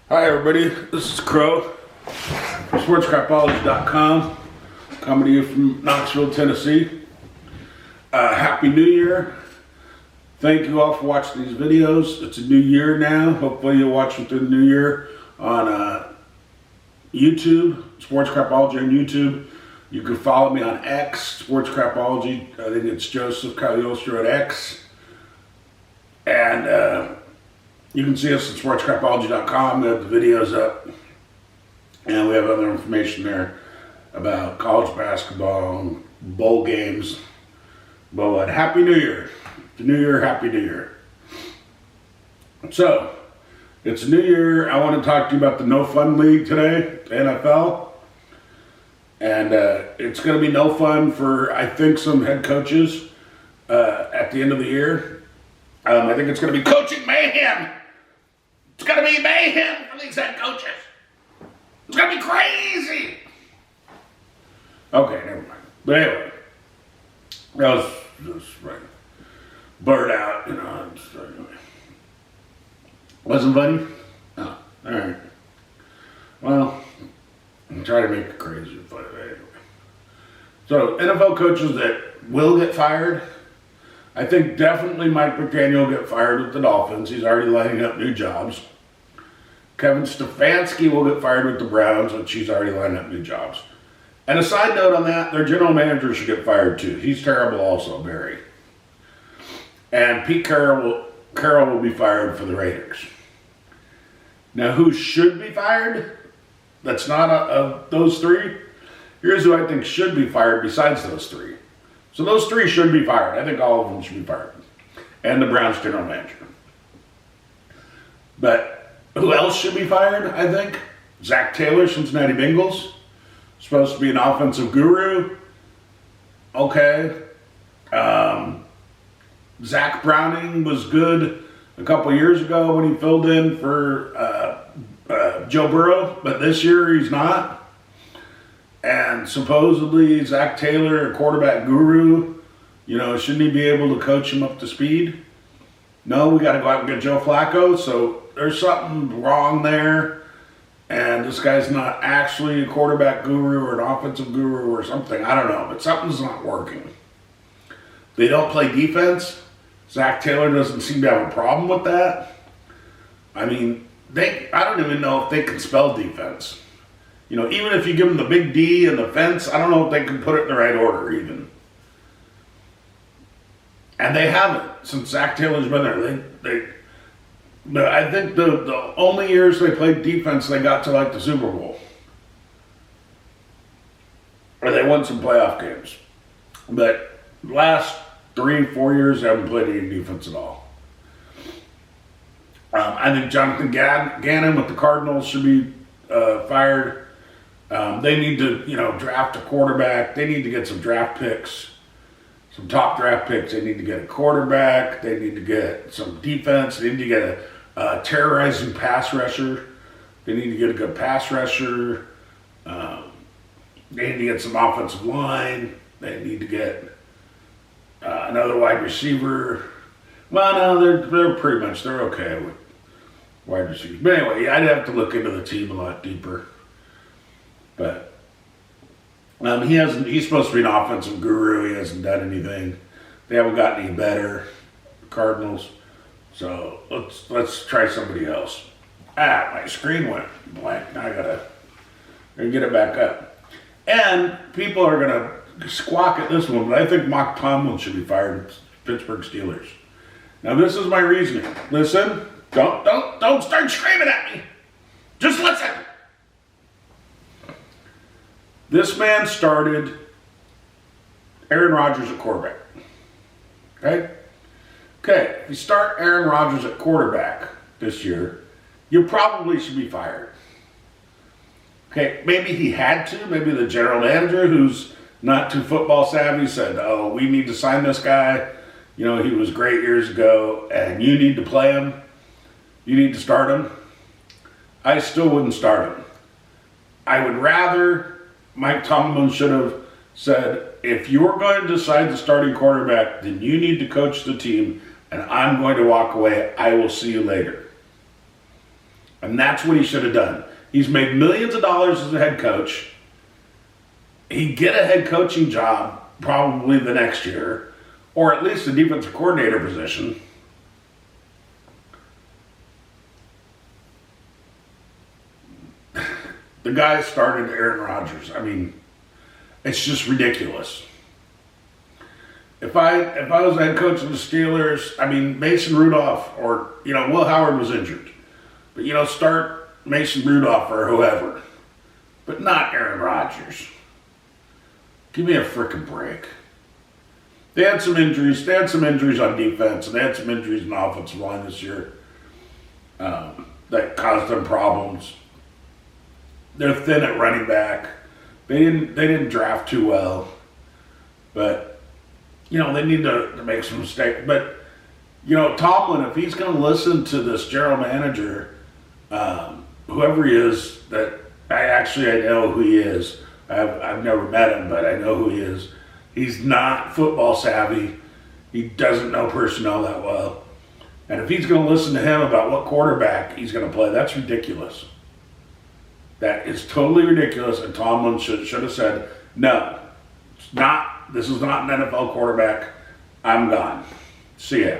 Hi everybody, this is Crow, SportsCrapology.com, coming to you from Knoxville, Tennessee. Happy New Year. Thank you all for watching these videos. It's a new year now. Hopefully you'll watch them through the new year on YouTube, Sports Crapology on YouTube. You can follow me on X, Sports Crapology. I think it's Joseph Cagliostro at X. And you can see us at sportscrapology.com. We have the videos up. And we have other information there about college basketball and bowl games. But Happy New Year. The New Year, Happy New Year. So, it's a new year. I want to talk to you about the No Fun League today, the NFL. And it's going to be no fun for, I think, some head coaches at the end of the year. I think it's going to be coaching mayhem. It's going to be mayhem for these head coaches. It's going to be crazy. Okay, never mind. But anyway, that was just right. Blurred out, you know. Wasn't funny? No. All right. Well, I'm trying to make it crazy, but anyway. So, NFL coaches that will get fired. I think definitely Mike McDaniel will get fired with the Dolphins. He's already lining up new jobs. Kevin Stefanski will get fired with the Browns, which he's already lining up new jobs. And a side note on that, their general manager should get fired too. He's terrible also, Barry. And Pete Carroll will be fired for the Raiders. Now, who should be fired? That's not of those three. Here's who I think should be fired besides those three. So those three should be fired. I think all of them should be fired. And the Browns general manager. But who else should be fired, I think? Zach Taylor, Cincinnati Bengals. Supposed to be an offensive guru. Okay. Zach Browning was good a couple years ago when he filled in for Joe Burrow. But this year he's not. And supposedly Zach Taylor, a quarterback guru, you know, shouldn't he be able to coach him up to speed? No, we got to go out and get Joe Flacco. So there's something wrong there. And this guy's not actually a quarterback guru or an offensive guru or something. I don't know, but something's not working. They don't play defense. Zach Taylor doesn't seem to have a problem with that. I mean, I don't even know if they can spell defense. You know, even if you give them the big D and the fence, I don't know if they can put it in the right order even. And they haven't since Zach Taylor's been there. I think the only years they played defense, they got to like the Super Bowl. Or they won some playoff games. But last 3-4 years, they haven't played any defense at all. I think Jonathan Gannon with the Cardinals should be fired. They need to, draft a quarterback. They need to get some draft picks, some top draft picks. They need to get a quarterback. They need to get some defense. They need to get a terrorizing pass rusher. They need to get a good pass rusher. They need to get some offensive line. They need to get another wide receiver. Well, no, they're pretty much, they're okay with wide receivers. But anyway, I'd have to look into the team a lot deeper. But he's supposed to be an offensive guru. He hasn't done anything. They haven't gotten any better, the Cardinals. So let's try somebody else. My screen went blank. Now I gotta get it back up. And people are gonna squawk at this one, but I think Mike Tomlin should be fired. Pittsburgh Steelers. Now this is my reasoning. Listen, don't start screaming at me. Just listen. This man started Aaron Rodgers at quarterback. Okay? Okay, if you start Aaron Rodgers at quarterback this year, you probably should be fired. Okay, maybe he had to. Maybe the general manager, who's not too football savvy, said, oh, we need to sign this guy. He was great years ago, and you need to play him. You need to start him. I still wouldn't start him. I would rather Mike Tomlin should have said, if you're going to decide the starting quarterback, then you need to coach the team, and I'm going to walk away. I will see you later. And that's what he should have done. He's made millions of dollars as a head coach. He'd get a head coaching job probably the next year, or at least a defensive coordinator position. The guy started Aaron Rodgers. I mean, it's just ridiculous. If I was the head coach of the Steelers, I mean, Mason Rudolph or, Will Howard was injured. But, start Mason Rudolph or whoever. But not Aaron Rodgers. Give me a frickin' break. They had some injuries. They had some injuries on defense, and they had some injuries in the offensive line this year that caused them problems. They're thin at running back. They didn't draft too well. But, they need to make some mistakes. But, Tomlin, if he's going to listen to this general manager, whoever he is, that I know who he is. I've never met him, but I know who he is. He's not football savvy. He doesn't know personnel that well. And if he's going to listen to him about what quarterback he's going to play, that's ridiculous. That is totally ridiculous, and Tomlin should have said, no, it's not. This is not an NFL quarterback. I'm gone. See ya.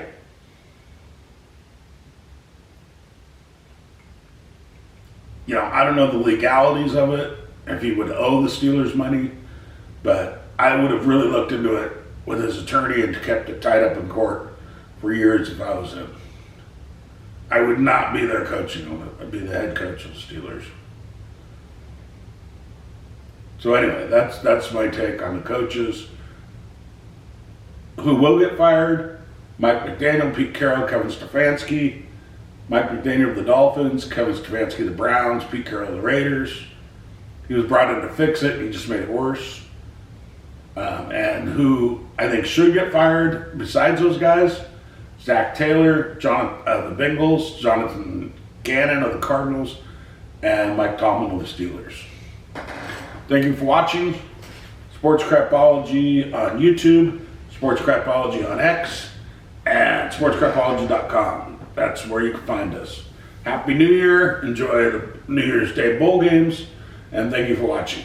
I don't know the legalities of it, if he would owe the Steelers money, but I would have really looked into it with his attorney and kept it tied up in court for years if I was him. I would not be there coaching him. I'd be the head coach of the Steelers. So anyway, that's my take on the coaches. Who will get fired? Mike McDaniel, Pete Carroll, Kevin Stefanski. Mike McDaniel of the Dolphins, Kevin Stefanski of the Browns, Pete Carroll of the Raiders. He was brought in to fix it, and he just made it worse. And who I think should get fired, besides those guys, Zach Taylor, John of the Bengals, Jonathan Gannon of the Cardinals, and Mike Tomlin of the Steelers. Thank you for watching. Sports Crapology on YouTube, Sports Crapology on X, and sportscrapology.com. That's where you can find us. Happy New Year. Enjoy the New Year's Day bowl games. And thank you for watching.